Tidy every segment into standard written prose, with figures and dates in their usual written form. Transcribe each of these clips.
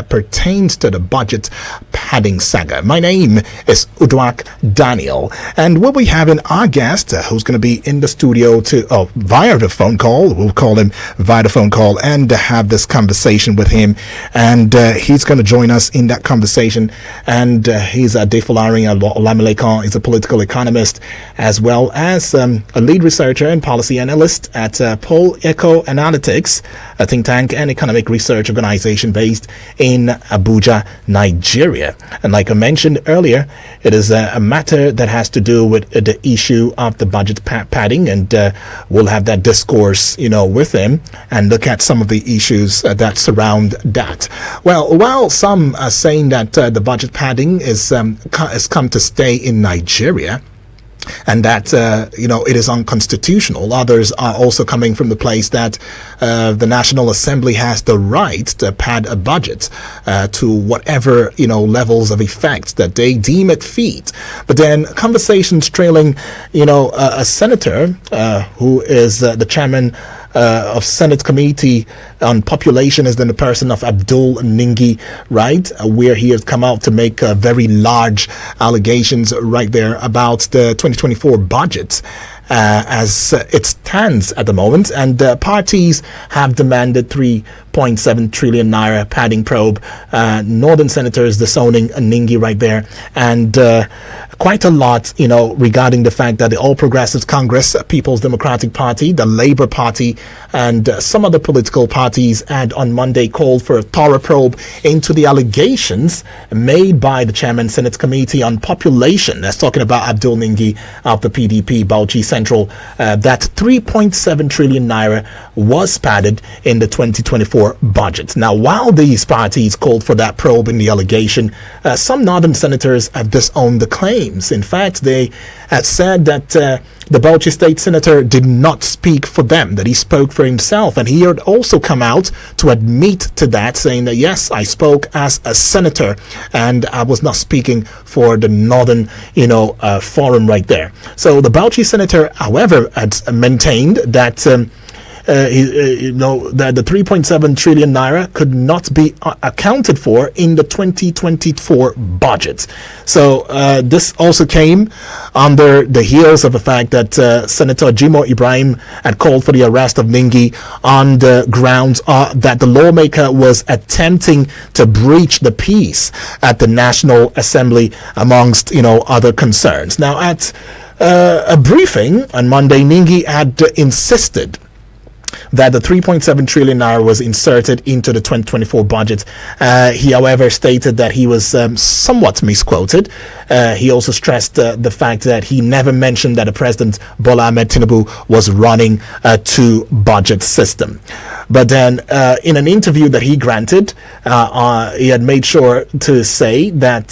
pertains to the budget padding saga. My name is Udwak Daniel, and we'll be having our guest who's going to be in the studio via the phone call. We'll call him via the phone call and have this conversation with him, and he's going to join us in that conversation. And he's Adefolari Olamilekan. He's a political economist as well as a lead researcher and policy analyst at Poll Echo Analytics, a think tank and economic research organization based in Abuja, Nigeria. And like I mentioned earlier, it is a matter that has to do with the issue of the budget padding, and we'll have that discourse, with him and look at some of the issues that surround that. Well, while some are saying that the budget padding is come to stay in Nigeria, and that it is unconstitutional, others are also coming from the place that the National Assembly has the right to pad a budget to whatever levels of effect that they deem it fit. But then conversations trailing a senator who is the chairman of Senate Committee on Population is in the person of Abdul Ningi, right, where he has come out to make very large allegations right there about the 2024 budget as it stands at the moment, and parties have demanded 3.7 trillion naira padding probe. Northern senators disowning Ningi right there, and quite a lot, regarding the fact that the All Progressives Congress, People's Democratic Party, the Labour Party, and some other political parties had on Monday called for a thorough probe into the allegations made by the chairman Senate Committee on Population. That's talking about Abdul Ningi of the PDP, Bauchi Central, that 3.7 trillion naira was padded in the 2024 budget. Now, while these parties called for that probe in the allegation, some northern senators have disowned the claims. In fact, they had said that the Bauchi State Senator did not speak for them, that he spoke for himself. And he had also come out to admit to that, saying that, yes, I spoke as a senator and I was not speaking for the northern, forum right there. So the Bauchi Senator, however, had maintained that that the 3.7 trillion naira could not be accounted for in the 2024 budget. So this also came under the heels of the fact that Senator Jimo Ibrahim had called for the arrest of Ningi on the grounds that the lawmaker was attempting to breach the peace at the National Assembly, amongst other concerns. Now, at a briefing on Monday, Ningi had insisted that the 3.7 trillion naira was inserted into the 2024 budget. He, however, stated that he was somewhat misquoted. He also stressed the fact that he never mentioned that the President Bola Ahmed Tinubu was running a two-budget system. But then, in an interview that he granted, he had made sure to say that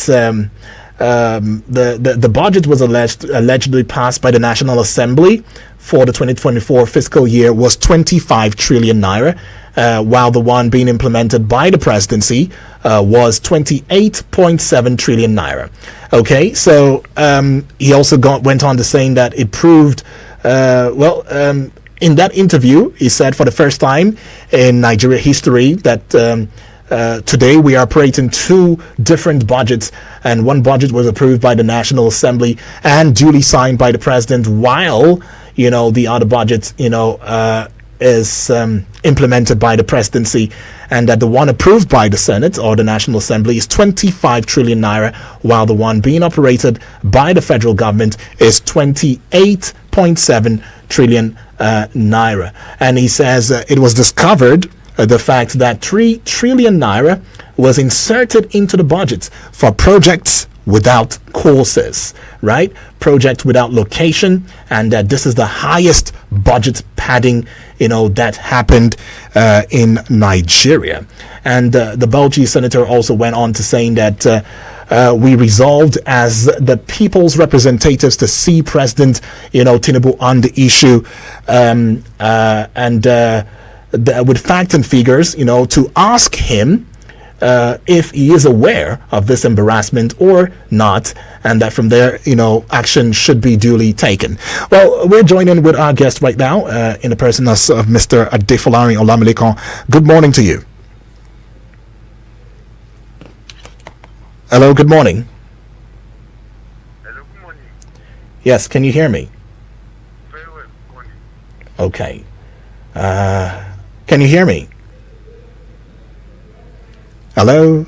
the budget was allegedly passed by the National Assembly for the 2024 fiscal year was 25 trillion naira, while the one being implemented by the presidency was 28.7 trillion naira. Okay, so he also went on to saying that it proved, in that interview, he said for the first time in Nigeria history that today we are operating two different budgets, and one budget was approved by the National Assembly and duly signed by the president, while the other budget is implemented by the presidency, and that the one approved by the Senate or the National Assembly is 25 trillion naira, while the one being operated by the federal government is 28.7 trillion naira. And he says it was discovered the fact that 3 trillion naira was inserted into the budget for projects without courses, right? Project without location, and that this is the highest budget padding, that happened in Nigeria. And the Bauchi senator also went on to saying that we resolved as the people's representatives to see President, Tinubu on the issue, with facts and figures, to ask him if he is aware of this embarrassment or not, and that from there, action should be duly taken. Well, we're joining with our guest right now in the person of Mr. Adefolari Olamilekan. Good morning to you. Hello, good morning. Hello, good morning. Yes, can you hear me? Very well, good morning. Okay. Can you hear me? Hello?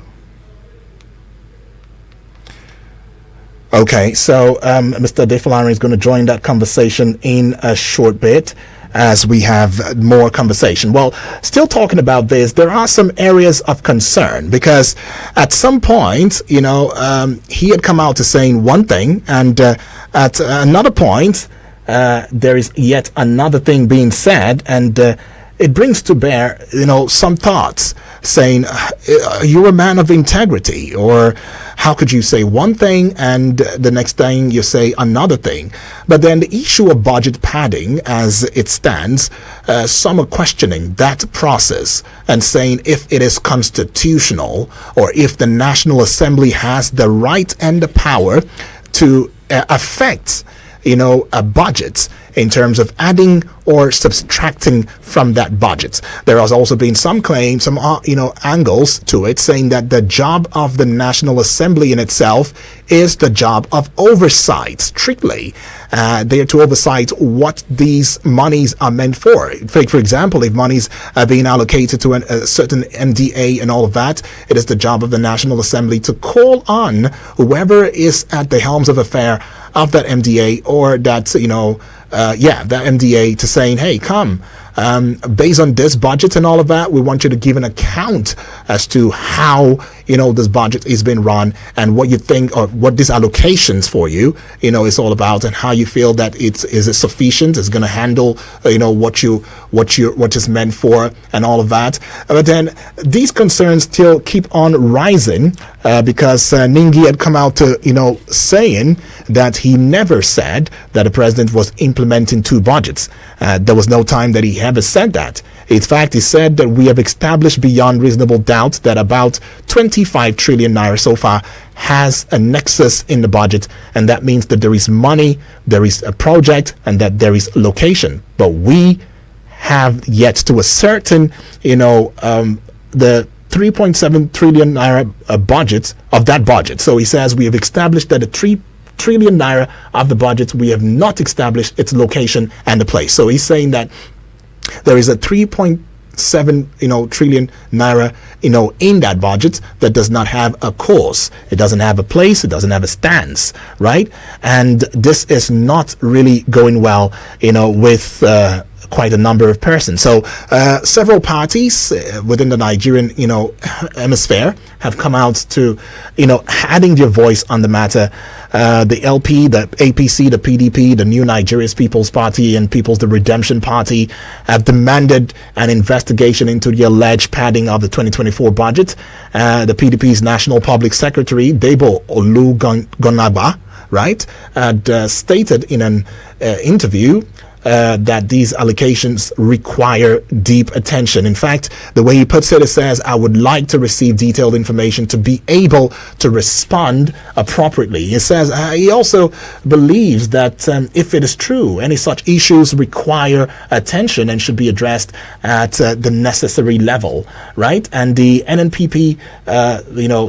Okay, so Mr. Defalari is going to join that conversation in a short bit as we have more conversation. Well, still talking about this, there are some areas of concern because at some point, he had come out to saying one thing, and at another point, there is yet another thing being said, and it brings to bear, some thoughts saying, you're a man of integrity, or how could you say one thing and the next thing you say another thing? But then the issue of budget padding as it stands, some are questioning that process and saying if it is constitutional or if the National Assembly has the right and the power to affect a budget in terms of adding or subtracting from that budget. There has also been some claims, some angles to it, saying that the job of the National Assembly in itself is the job of oversight, strictly. They are to oversight what these monies are meant for. For example, if monies are being allocated to a certain MDA and all of that, it is the job of the National Assembly to call on whoever is at the helms of affair of that MDA or that, that MDA to saying, hey, come, based on this budget and all of that, we want you to give an account as to how, this budget is being run and what you think or what these allocations for you, is all about and how you feel that is it sufficient, is going to handle, what is meant for and all of that. But then these concerns still keep on rising because Ningi had come out to, saying that he never said that the president was implementing two budgets. There was no time that he ever said that. In fact, he said that we have established beyond reasonable doubt that about 25 trillion naira so far has a nexus in the budget, and that means that there is money, there is a project, and that there is location. But we have yet to ascertain, the 3.7 trillion naira budget of that budget. So he says we have established that the 3 trillion naira of the budget, we have not established its location and the place. So he's saying that there is a 3.7 trillion naira in that budget that does not have a course, it doesn't have a place, it doesn't have a stance, right? And this is not really going well with quite a number of persons. So several parties within the Nigerian hemisphere have come out to adding their voice on the matter. The LP, the APC, the PDP, the New Nigeria's People's Party and the Redemption Party have demanded an investigation into the alleged padding of the 2024 budget. The PDP's National Public Secretary, Debo Olugonaba, right, had stated in an interview that these allocations require deep attention. In fact, the way he puts it, it says, I would like to receive detailed information to be able to respond appropriately. He says he also believes that if it is true, any such issues require attention and should be addressed at the necessary level, right? And the NNPP,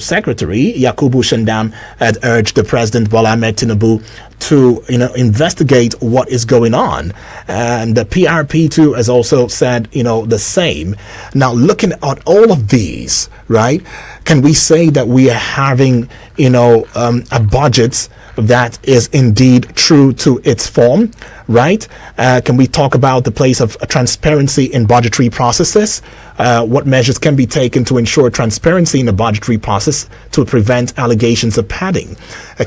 Secretary, Yakubu Shandam, had urged the President, Bola Ahmed Tinubu, to investigate what is going on, and the PRP too has also said the same. Now, looking at all of these, right, can we say that we are having a budget that is indeed true to its form, right? Can we talk about the place of transparency in budgetary processes? What measures can be taken to ensure transparency in the budgetary process to prevent allegations of padding?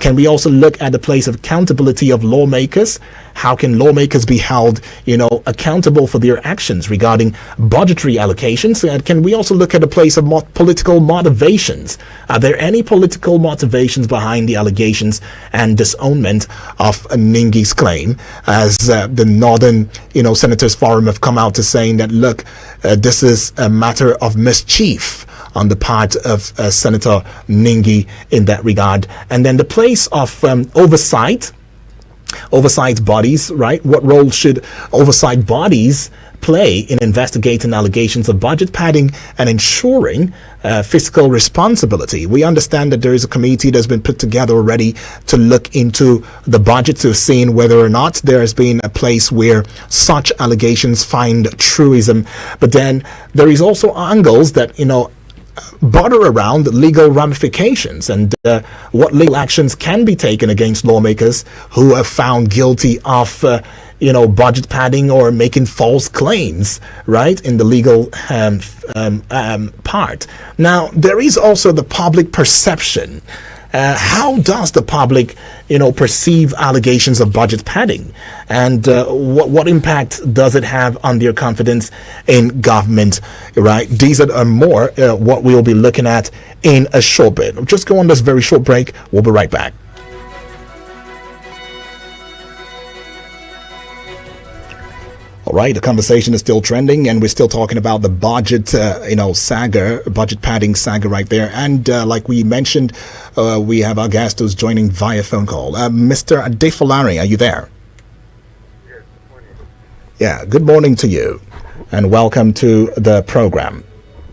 Can we also look at the place of accountability of lawmakers? How can lawmakers be held, accountable for their actions regarding budgetary allocations? Can we also look at the place of political motivations? Are there any political motivations behind the allegations and disownment of Ningi's claim? As the Northern, Senators Forum have come out to saying that, look, this is a matter of mischief on the part of Senator Ningi in that regard. And then the place of oversight bodies, right? What role should oversight bodies play in investigating allegations of budget padding and ensuring fiscal responsibility? We understand that there is a committee that's been put together already to look into the budget, to seeing whether or not there has been a place where such allegations find truism. But then there is also angles that, border around legal ramifications and what legal actions can be taken against lawmakers who are found guilty of budget padding or making false claims, right, in the legal part. Now, there is also the public perception. How does the public, perceive allegations of budget padding, and what impact does it have on their confidence in government? Right, these are more what we'll be looking at in a short bit. We'll just go on this very short break. We'll be right back. All right, the conversation is still trending, and we're still talking about the budget, saga, budget padding saga right there. And like we mentioned, we have our guest who's joining via phone call. Mr. Adefolari, are you there? Yes, good morning. Yeah, good morning to you, and welcome to the program.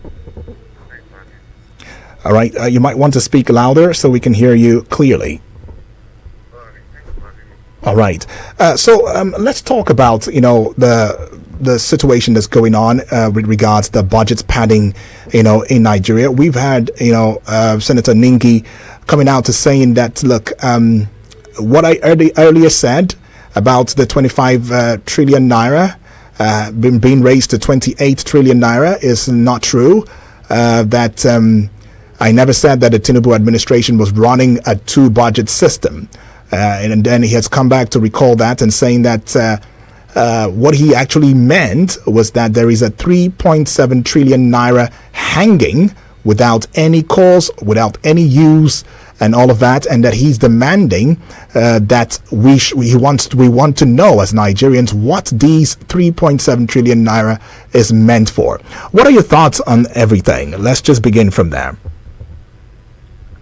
Thanks for having me. All right, you might want to speak louder so we can hear you clearly. Thanks for having me. All right. So let's talk about, the situation that's going on with regards to the budget padding, in Nigeria. We've had, Senator Ningi coming out to saying that, look, what I earlier said about the 25 trillion naira being raised to 28 trillion naira is not true. That I never said that the Tinubu administration was running a two-budget system. And then he has come back to recall that and saying that what he actually meant was that there is a 3.7 trillion naira hanging without any cause, without any use, and all of that, and that he's demanding that we want to know as Nigerians what these 3.7 trillion naira is meant for. What are your thoughts on everything? Let's just begin from there.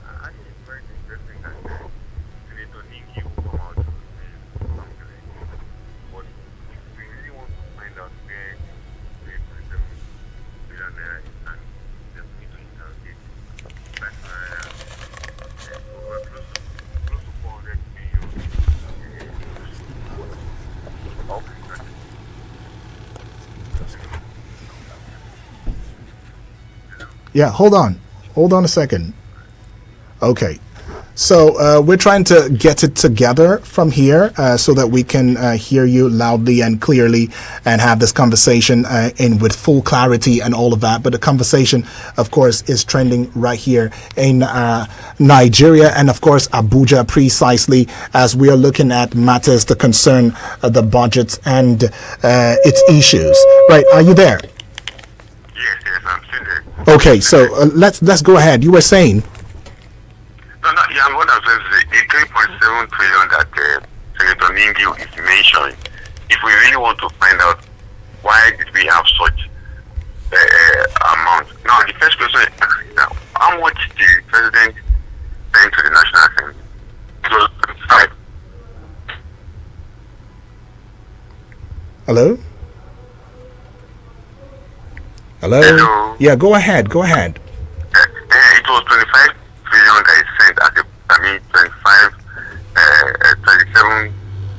I think it's very interesting that Senator Ningi will come out to say something like this. But if we really want to find out where 3.7 billion naira is, and just need to interrogate that over close to 400 billion of Yeah, hold on a second. Okay, so we're trying to get it together from here so that we can hear you loudly and clearly and have this conversation in with full clarity and all of that. But the conversation, of course, is trending right here in Nigeria and, of course, Abuja, precisely as we are looking at matters that concern the budget and its issues. Right, are you there? Yes, I'm still there. Okay, so let's go ahead. You were saying. Yeah, what I'm saying is the 3.7 trillion that Senator Ningi is mentioning. If we really want to find out why did we have such amount. Now, the first question is now, how much did the president send to the National Assembly? It was 5. Hello? Hello? Hello? Yeah, go ahead. It was 25 trillion that is sent as 37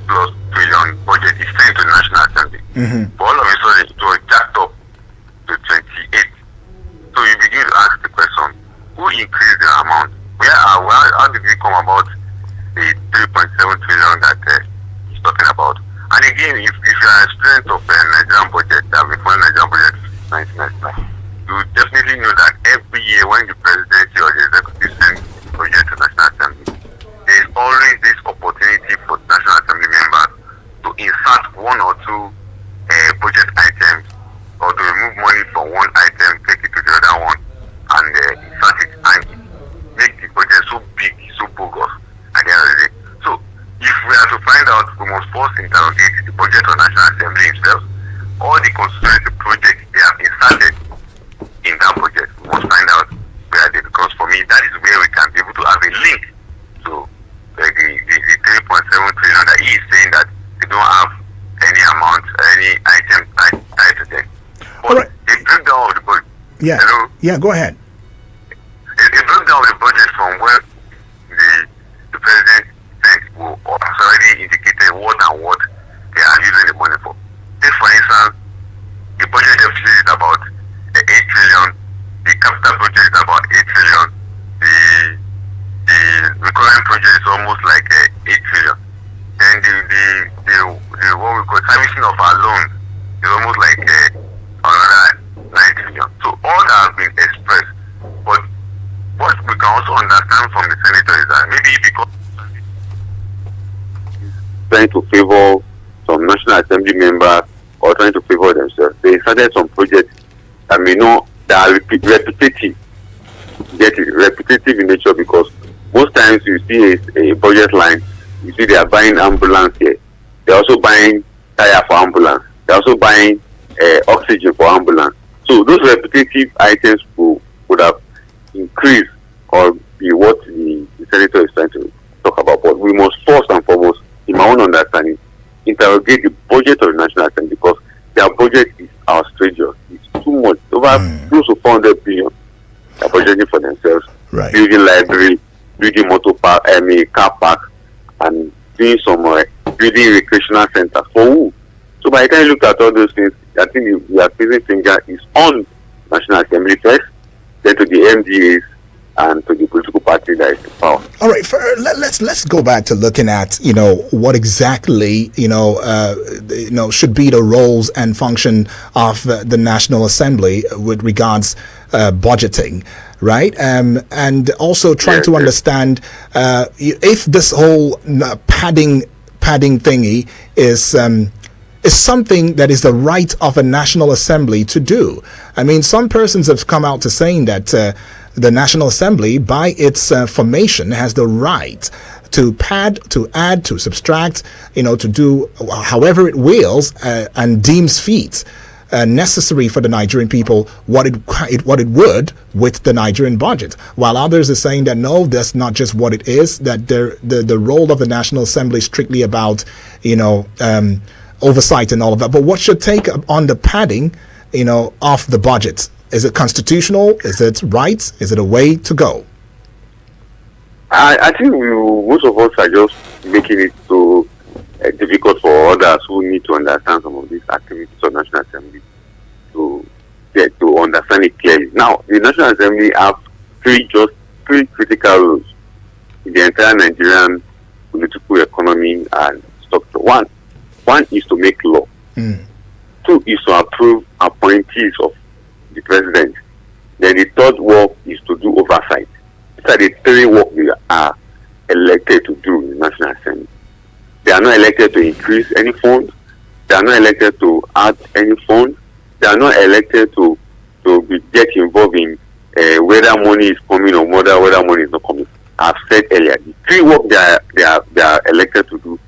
plus trillion budget is sent to the National Assembly. But all of a sudden, it was jacked up to 28. So you begin to ask the question, who increased the amount? How did we come about the 3.7 trillion that he's talking about? And again, if you are a student of the Nigerian budget, that we following Nigerian budget since 1999, you definitely know that every year when the presidency or the executive sends budget to National Assembly, there is always this opportunity for National Assembly members to insert one or two budget items or to remove money from one item, take it to the other one, and insert it and make the budget so big, so bogus at the end of the day. So if we are to find out, we must first interrogate the budget of National Assembly itself, all the constituency projects they have inserted in that budget. We must find out where they, because for me that is where we can be able to have a link to the 3.7 trillion that he is saying that they don't have any amount, any item tied to Yeah. Hello? Yeah, go ahead. A breakdown of the budget from where the president sent has already indicated what and what they are using the money for. Take for instance, the budget deficit is about 8 trillion, the capital project is about 8 trillion, the recurrent project is almost like 8 trillion. Then the what we call servicing of our loans is almost like another 9 trillion. So all that has been expressed. But what we can also understand from the senator is that maybe because trying to favor some National Assembly members or trying to favor themselves, they started some projects that may not, that are repetitive. Get it, repetitive in nature, because most times you see a budget line, you see they are buying ambulance here. They're also buying tire for ambulance. They're also buying oxygen for ambulance. So those repetitive items would have increased or be what the senator is trying to talk about. But we must first and foremost, in my own understanding, interrogate the budget of the National Assembly, because their budget is outrageous. It's too much. Over close to 400 billion. They're budgeting for themselves. Right. Building library, building motor park, car park, and doing some building recreational centers. For who? So by the time you look at all those things, I think we are facing finger is on National Assembly first, then to the MDAs, and to the political party that is in power. All right, let's go back to looking at what exactly should be the roles and function of the National Assembly with regards budgeting, right? And also trying to understand if this whole padding thingy is something that is the right of a National Assembly to do. I mean, some persons have come out to saying that the National Assembly, by its formation, has the right to pad, to add, to subtract, to do however it wills and deems fit necessary for the Nigerian people what it would with the Nigerian budget. While others are saying that no, that's not just what it is, that the role of the National Assembly is strictly about oversight and all of that. But what's your take on the padding of the budget? Is it constitutional? Is it right? Is it a way to go? I think most of us are just making it so difficult for others who need to understand some of these activities of National Assembly to understand it clearly. Now, the National Assembly have three critical roles in the entire Nigerian political economy and structure. One is to make law. Two is to approve appointees of the president. Then the third work is to do oversight. These are the three work we are elected to do in the National Assembly. They are not elected to increase any funds. They are not elected to add any funds. They are not elected to get involved in whether money is coming or whether money is not coming. I've said earlier, the three work they are elected to do: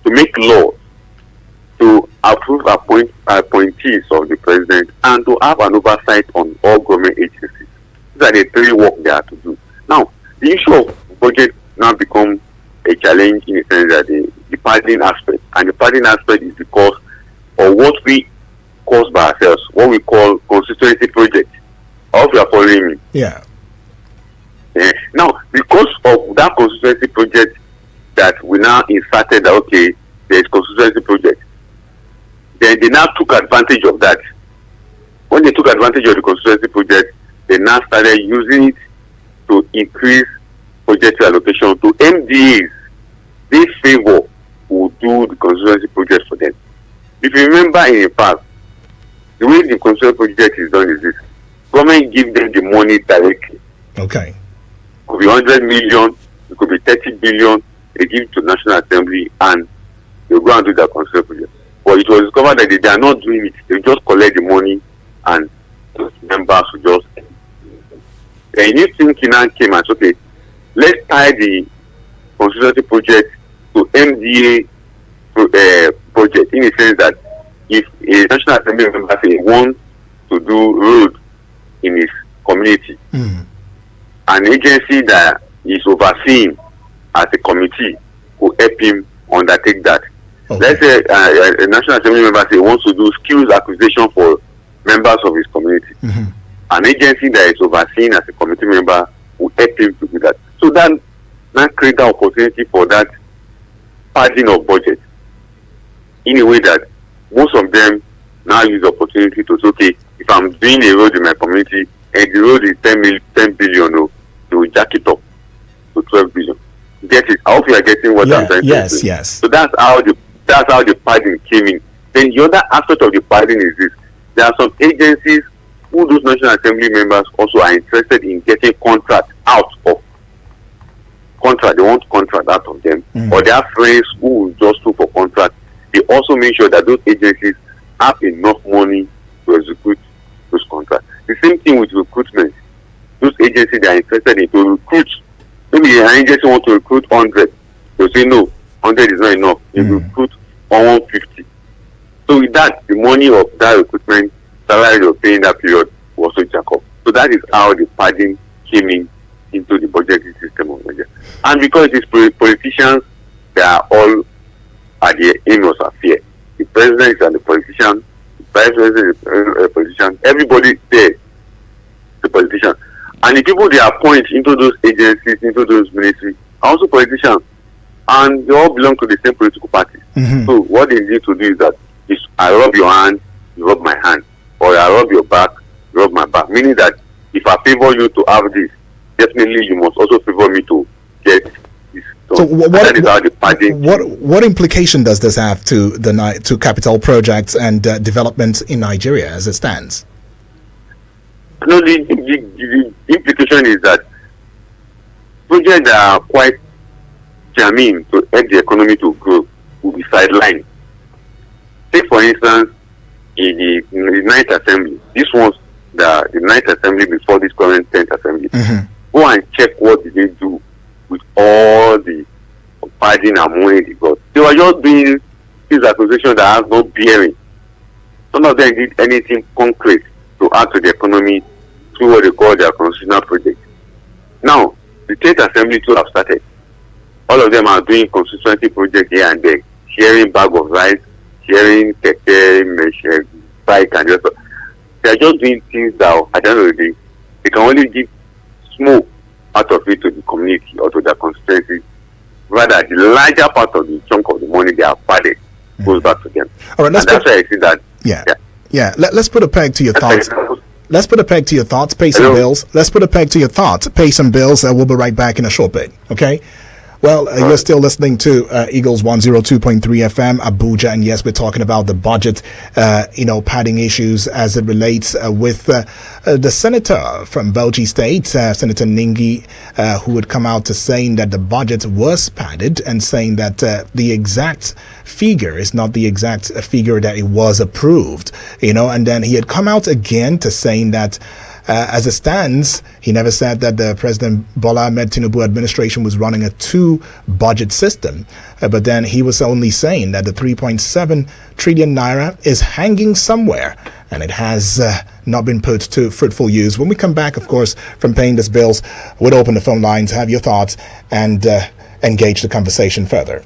to make laws, to approve appointees of the president, and to have an oversight on all government agencies. These are the three work they are to do. Now, the issue of budget now becomes a challenge in the sense that the padding aspect, and the padding aspect is because of what we cause by ourselves, what we call constituency project. I hope you are following me. Yeah. Now, because of that constituency project that we now inserted, that okay, there is constituency project. Then they now took advantage of that. When they took advantage of the constituency project, they now started using it to increase project allocation to MDAs. They favor who do the constituency project for them. If you remember in the past, the way the constituency project is done is this: government give them the money directly. Okay. It could be 100 million, it could be 30 billion. They give it to National Assembly and they go and do that constituency project. But it was discovered that they are not doing it. They just collect the money and those members will just. A new thinking now came and said, okay, let's tie the constituency project to MDA project, in the sense that if a National Assembly member wants to do road in his community, an agency that is overseen as a committee will help him undertake that. Okay. Let's say a National Assembly member wants to do skills acquisition for members of his community. an agency that is overseen as a committee member will help him to do that. So that now create an opportunity for that padding of budget in a way that most of them now use the opportunity to say, okay, if I'm doing a road in my community and the road is 10 billion, oh, they will jack it up to 12 billion. Get it? I hope you are getting what I'm trying to say. Yes. So that's how the padding came in. Then the other aspect of the padding is this: there are some agencies who those National Assembly members also are interested in getting contract out of. They want contract out of them, or they have friends who will just look for contract. They also make sure that those agencies have enough money to execute those contracts. The same thing with recruitment. Those agencies that are interested in to recruit. Maybe an agency want to recruit 100. They'll say no, 100 is not enough. You recruit 150. So with that, the money of that recruitment salary you're paying that period will also jack up. So that is how the padding came in into the budgeting system of Nigeria. And because it is politicians, they are all at the aim of affair. The president is the politician, the vice president is a politician, everybody there is a politician. And the people they appoint into those agencies, into those ministries, are also politicians. And they all belong to the same political party. So what they need to do is that if I rub your hand, you rub my hand. Or I rub your back, you rub my back. Meaning that if I favor you to have this, definitely you must also favor me to get this. So what implication does this have to capital projects and development in Nigeria as it stands? No, the implication is that projects that are quite germane to help the economy to grow will be sidelined. Take for instance, in the Ninth Assembly, this was the Ninth Assembly before this current 10th Assembly. Go and check what did they do with all the padding and money they got. They were just doing these acquisitions that have no bearing. None of them did anything concrete to add to the economy through what they call their constitutional project. Now, the 10th Assembly too have started. All of them are doing constituency projects here and there, sharing bag of rice, sharing keke, bike, and just. They are just doing things that at the end of the day, they can only give small part of it to the community or to their constituency. Rather, the larger part of the chunk of the money they have padded goes back to them. All right, that's why I see that. Yeah. Let's put a peg to your thoughts. Let's put a peg to your thoughts. Pay some bills. Let's put a peg to your thoughts. Pay some bills. We'll be right back in a short bit. Okay. Well, you're still listening to Eagles 102.3 FM, Abuja, and yes, we're talking about the budget, padding issues as it relates with the senator from Bauchi State, Senator Ningi, who would come out to saying that the budget was padded and saying that the exact figure is not the exact figure that it was approved, and then he had come out again to saying that as it stands, he never said that the President Bola Ahmed Tinubu administration was running a two-budget system. But then he was only saying that the 3.7 trillion naira is hanging somewhere and it has not been put to fruitful use. When we come back, of course, from paying these bills, we'll open the phone lines, have your thoughts, and engage the conversation further.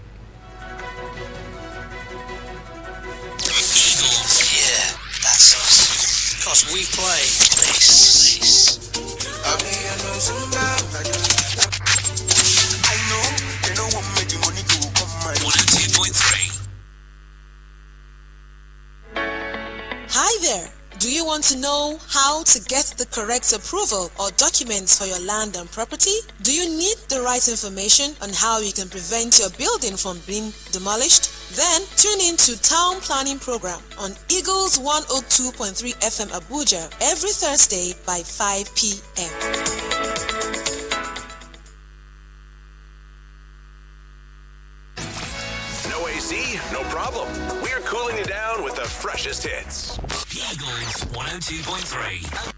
We play. I know they don't want me the money to come my 102.3. Hi there. Do you want to know how to get the correct approval or documents for your land and property? Do you need the right information on how you can prevent your building from being demolished? Then tune in to Town Planning Program on Eagles 102.3 FM Abuja every Thursday by 5 p.m. No AC? No problem. We're cooling it down with the freshest hits. Eagles 102.3.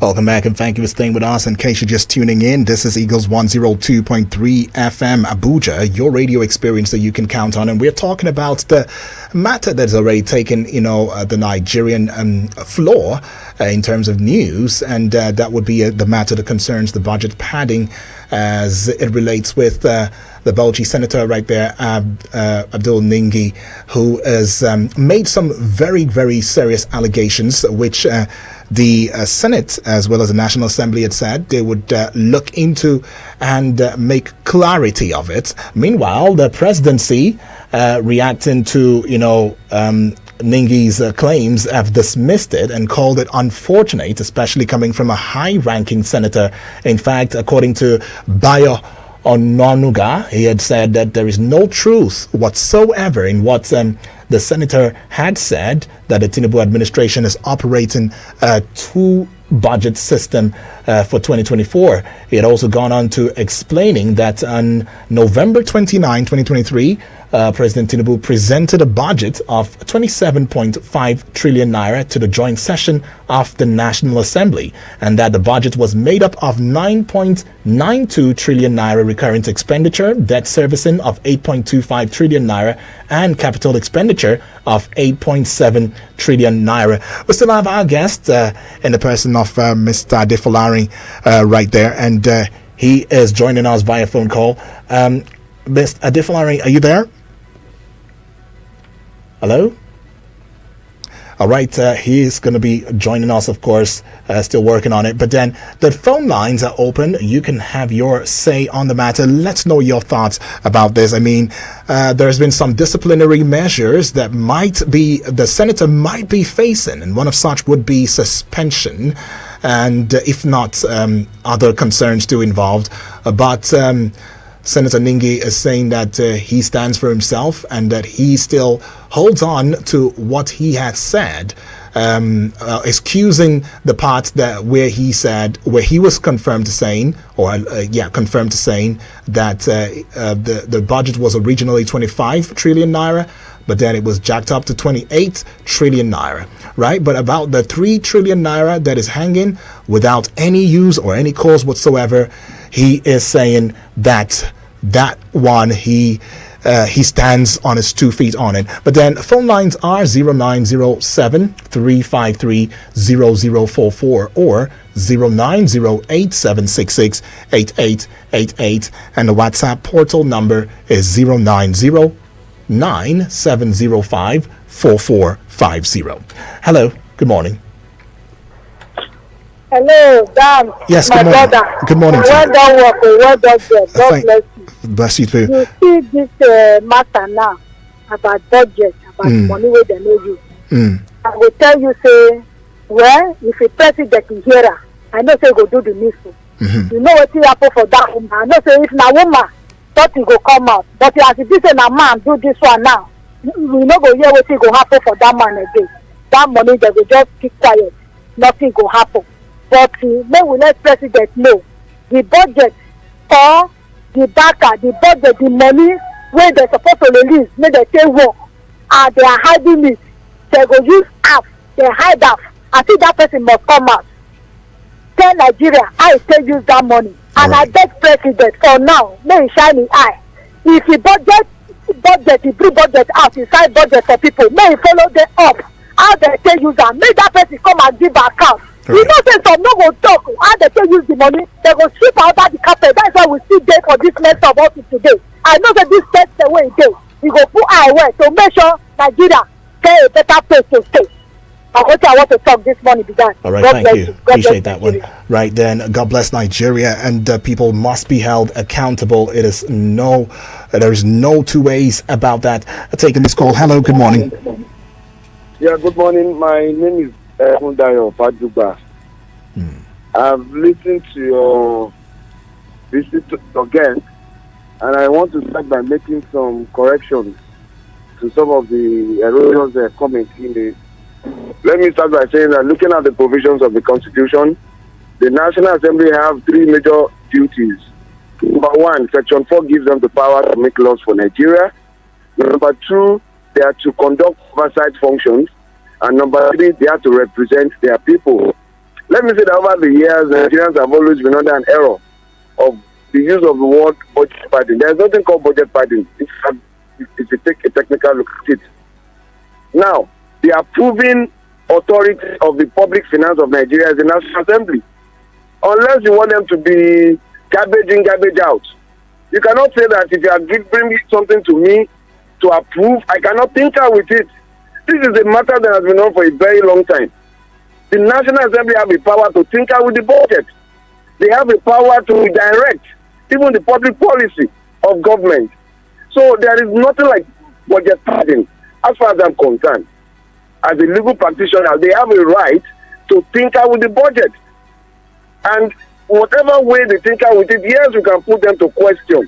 Welcome back and thank you for staying with us. In case you're just tuning in, this is Eagles 102.3 FM Abuja, your radio experience that you can count on. And we're talking about the matter that's already taken, the Nigerian floor in terms of news. And that would be the matter that concerns the budget padding as it relates with the Bauchi senator right there, Abdul Ningi, who has made some very, very serious allegations, which the Senate as well as the National Assembly had said they would look into and make clarity of it. Meanwhile, the presidency reacting to, Ningi's claims have dismissed it and called it unfortunate, especially coming from a high-ranking senator. In fact, according to Bayo Ononuga, he had said that there is no truth whatsoever in what the senator had said, that the Tinubu administration is operating a two-budget system for 2024. He had also gone on to explaining that on November 29, 2023, President Tinubu presented a budget of 27.5 trillion naira to the joint session of the National Assembly, and that the budget was made up of 9.92 trillion naira recurrent expenditure, debt servicing of 8.25 trillion naira, and capital expenditure of 8.7 trillion naira. We still have our guest in the person of Mr. Adefolari right there, and he is joining us via phone call. Mr. Adefolari, are you there? Hello? All right, he is going to be joining us, of course, still working on it. But then the phone lines are open. You can have your say on the matter. Let's know your thoughts about this. I mean, there's been some disciplinary measures that the senator might be facing, and one of such would be suspension, and if not, other concerns too involved. But Senator Ningi is saying that he stands for himself and that he still holds on to what he has said, excusing the part that where he was confirmed to saying that the budget was originally 25 trillion naira, but then it was jacked up to 28 trillion naira, right? But about the 3 trillion naira that is hanging without any use or any cause whatsoever, he is saying that one he stands on his 2 feet on it. But then phone lines are 0907 353 0044 or 0908 and the WhatsApp portal number is 090 705 4450. Hello, good morning. Hello, Dan. Yes, my good morning. brother. Good morning. Well done work. Well done job. God bless you. Bless you too. You see this matter now about budget, about money where they know you. I will tell you, say, well, if a president is here, I know say go do the needful. You know what will happen for that woman. I know say if na woman, thought he go come out. But as if this is a man do this one now, we no go hear what go happen for that man again. That money they will just keep quiet. Nothing go happen. But may we let president know the budget or the backer, the budget, the money where they're supposed to release, may they say work, and they are hiding it. They go use half, they hide half. I think that person must come out. Tell Nigeria, I still use that money. And I beg president for now, may he shine his eye. If he budget, he bring budget out, inside budget for people, may he follow them up. How they still use that, may that person come and give account. Right. You know, say some no go talk how they can use the money, they go sweep out the carpet. That's why we see there for this mess of office today. I know that this takes away day. We go put our way to make sure Nigeria get a better place to stay. I want to talk this morning began. All right, thank you. Appreciate that one. Right then, God bless Nigeria, and people must be held accountable. There is no two ways about that. Taking this call. Hello, good morning. Yeah, good morning. My name is Hundayo Paduba. I've listened to your visit again, and I want to start by making some corrections to some of the erroneous comments in the. Let me start by saying that looking at the provisions of the Constitution, the National Assembly have 3 major duties. Number 1, Section 4 gives them the power to make laws for Nigeria. Number 2, they are to conduct oversight functions. And number 3, they have to represent their people. Let me say that over the years, Nigerians have always been under an error of the use of the word budget padding. There is nothing called budget padding if you take a technical look at it. Now, the approving authority of the public finance of Nigeria is the National Assembly. Unless you want them to be garbage in, garbage out. You cannot say that if you are bringing something to me to approve, I cannot tinker with it. This is a matter that has been on for a very long time. The National Assembly have the power to tinker with the budget. They have the power to direct even the public policy of government. So there is nothing like budget padding as far as I'm concerned. As a legal practitioner, they have a right to tinker with the budget. And whatever way they tinker with it, yes, you can put them to question.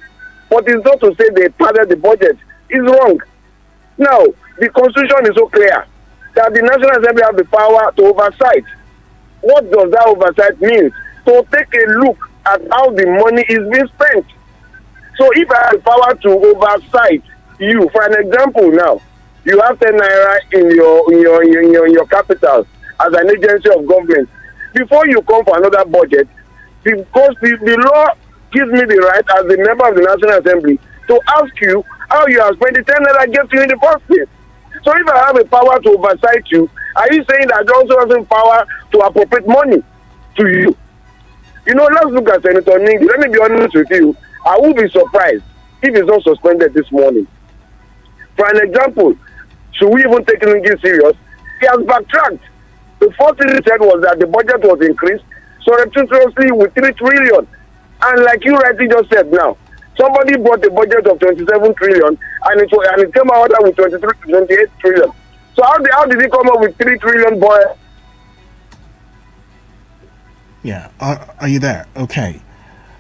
But it's not to say they padded the budget. It's wrong. Now, the Constitution is so clear that the National Assembly have the power to oversight. What does that oversight mean? To take a look at how the money is being spent. So if I have the power to oversight you, for an example now, you have 10 naira in your capital as an agency of government. Before you come for another budget, because the law gives me the right as a member of the National Assembly to ask you how you have spent the 10 naira I gave to you in the first place. So if I have a power to oversight you, are you saying that I also have the power to appropriate money to you? You know, let's look at Senator Ningi. Let me be honest with you. I would be surprised if he's not suspended this morning. For an example, should we even take Ningi serious? He has backtracked. The first thing he said was that the budget was increased surreptitiously with 3 trillion. And like you rightly just said now, somebody brought a budget of 27 trillion and it came out with 28 trillion. So how did he come up with 3 trillion, boy? Yeah, are you there? Okay.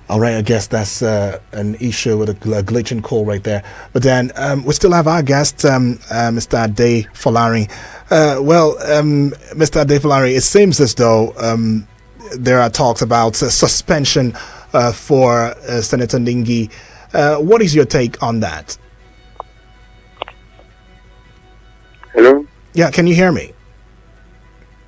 All right, I guess that's an issue with a glitching call right there. But then we still have our guest, Mr. Ade Folari. Mr. Ade Folari, it seems as though there are talks about suspension for Senator Ningi. What is your take on that? Hello? Yeah, can you hear me?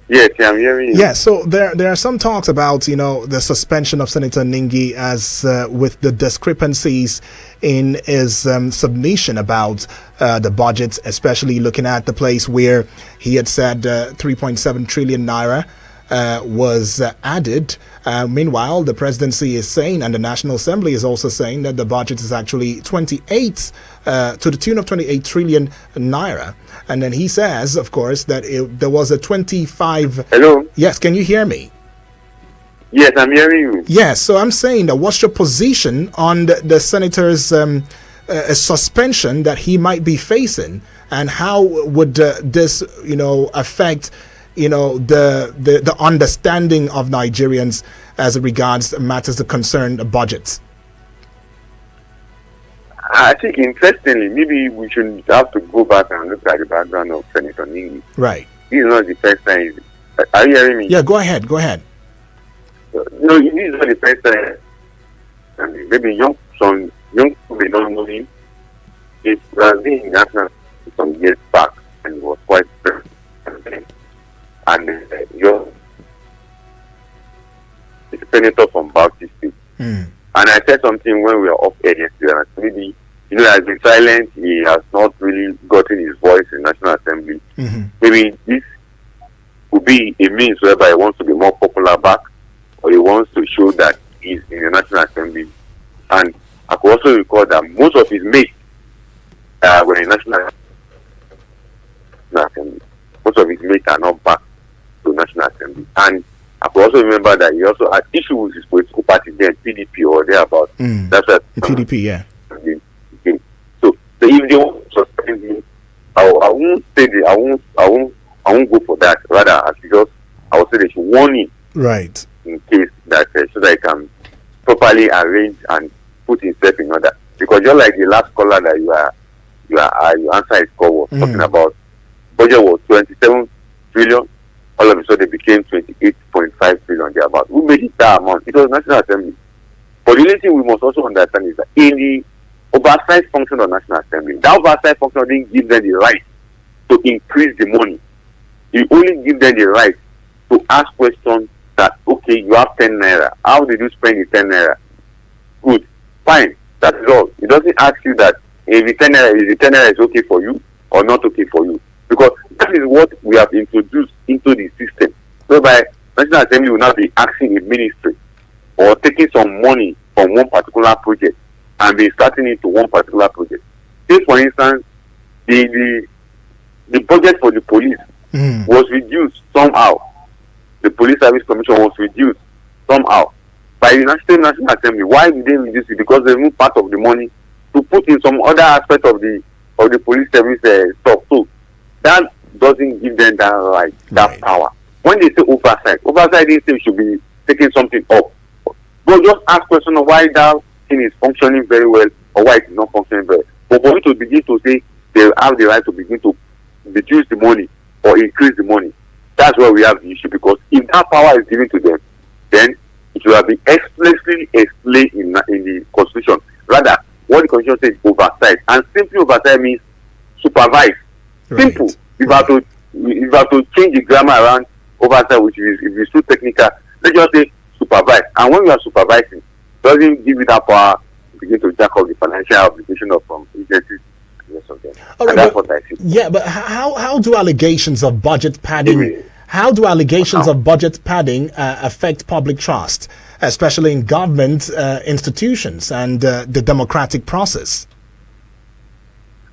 Yes, I'm hearing you. Yeah, so there are some talks about, the suspension of Senator Ningi as with the discrepancies in his submission about the budget, especially looking at the place where he had said 3.7 trillion naira was added. Meanwhile, the presidency is saying, and the National Assembly is also saying, that the budget is actually 28 to the tune of 28 trillion naira. And then he says, of course, that there was a 25. Hello? Yes, can you hear me? Yes, I'm hearing you. Yes, so I'm saying that what's your position on the senator's suspension that he might be facing, and how would this, affect the understanding of Nigerians as regards matters that concern the budgets? I think, interestingly, maybe we should have to go back and look at the background of Senator Ningi. Right. This is not the first time. Are you hearing me? Yeah, go ahead. No, this is not the first time. I mean, maybe some young people may not know him. It was in national some years back and was quite and you're a senator from Baptist State. And I said something when we were off air yesterday, and maybe, he has been silent, he has not really gotten his voice in National Assembly. Maybe this would be a means whereby he wants to be more popular back, or he wants to show that he's in the National Assembly. And I could also recall that most of his mates were in National Assembly. Most of his mates are not back to National Assembly. And I could also remember that he also had issues with his political party then, PDP or thereabout. That's what PDP, yeah. So if they want to suspend me, I won't say I won't go for that. Rather, I will say they should warn him. Right. In case that so that he can properly arrange and put himself in order. Because just like the last caller that you answer his call was talking about, budget was 27 trillion. All of a sudden, it became 28.5 trillion thereabout. Who made it that amount? It was National Assembly. But the only thing we must also understand is that in the oversight function of National Assembly, that oversight function didn't give them the right to increase the money. It only give them the right to ask questions that okay, you have 10 naira. How did you spend the 10 naira? Good, fine. That is all. It doesn't ask you that if the 10 naira is okay for you or not okay for you, because that is what we have introduced into the system. Whereby National Assembly will not be asking a ministry or taking some money from one particular project and be starting it to one particular project. Say, for instance, the budget for the police was reduced somehow. The Police Service Commission was reduced somehow by the National Assembly. Why did they reduce it? Because they moved part of the money to put in some other aspect of the police service stuff. So that doesn't give them that right, that power. When they say oversight they say we should be taking something up. But just ask question of why that thing is functioning very well or why it is not functioning well. But for you to begin to say they have the right to begin to reduce the money or increase the money, that's where we have the issue. Because if that power is given to them, then it will have been explicitly explained in the Constitution. Rather, what the Constitution says is oversight, and simply oversight means supervise. Simple. If I have to change the grammar around oversight, which is if it's too technical, let's just say supervise. And when you are supervising, it doesn't give you that power to begin to jack up the financial obligation of agencies. All right, that's what I see. Yeah, but how do allegations of budget padding? How do allegations of budget padding affect public trust, especially in government institutions and the democratic process?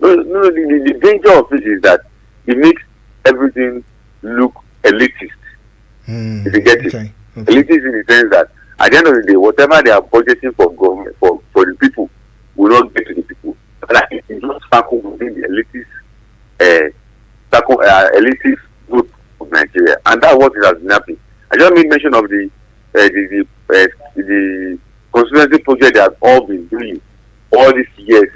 No, the danger of it is that it makes everything look elitist. If you get it, elitist in the sense that at the end of the day, whatever they are budgeting for government for the people will not get to the people. Like it is just circle within the elitist group of Nigeria, and that's what it has been happening. I just made mention of the constituency project they have all been doing all these years